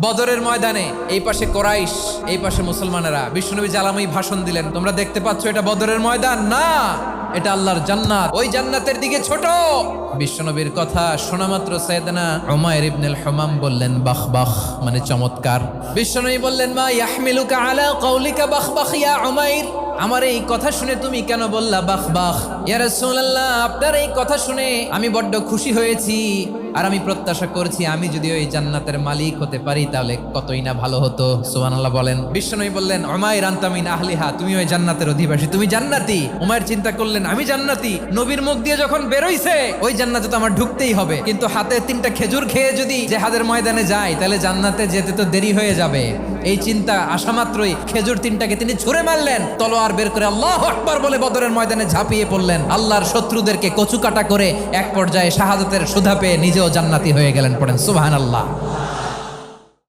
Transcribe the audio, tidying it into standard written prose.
বদরের ময়দানে এই পাশে কোরাইশ, এই পাশে মুসলমানেরা। বিশ্বনবী জালাময়ী ভাষণ দিলেন, তোমরা দেখতে পাচ্ছ এটা বদরের ময়দান না, এটা আল্লাহর জান্নাত, ওই জান্নাতের দিকে ছোট। বিশ্বনবীর কথা শোনা মাত্র সাইয়েদনা উমাইর ইবনুল হুমাম বললেন বাখ বাখ, মানে চমৎকার। বিশ্বনবী বললেন মা ইয়াহমিলুকা আলা কওলিকা বাখ বাখ ইয়া উমাইর, আমার এই কথা শুনে তুমি কেন বললা বাখ বাখ? ইয়া রাসূলুল্লাহ, আপনার এই কথা শুনে আমি বড্ড খুশি হয়েছি, আর আমি প্রত্যাশা করছি আমি যদি ওই জান্নাতের মালিক হতে পারি তাহলে কতই না ভালো হতো। সুবহানাল্লাহ বলেন। বিশ্বনবী বললেন উমাইর আনতা মিন আহলিহা, তুমি ওই জান্নাতের অধিবাসী, তুমি জান্নাতি। উমাইর চিন্তা করলেন আমি জান্নাতি, নবীর মুখ দিয়ে যখন বেরোইছে ওই জান্নাতে তো আমার ঢুকতেই হবে, কিন্তু হাতে 3টা খেজুর খেয়ে যদি জেহাদের ময়দানে যাই তাহলে জান্নাতে যেতে তো দেরি হয়ে যাবে। এই চিন্তা আসা মাত্রই খেজুর 3টাকে তিনি ছুঁড়ে মারলেন, তলোয়ার বের করে আল্লাহু আকবার বলে বদরের ময়দানে ঝাঁপিয়ে পড়লেন। আল্লাহর শত্রুদেরকে কচুকাটা করে এক পর্যায়ে শাহাদাতের সুধা পেয়ে নিজেও জান্নাতি হয়ে গেলেন। পড়েন সুবহানাল্লাহ।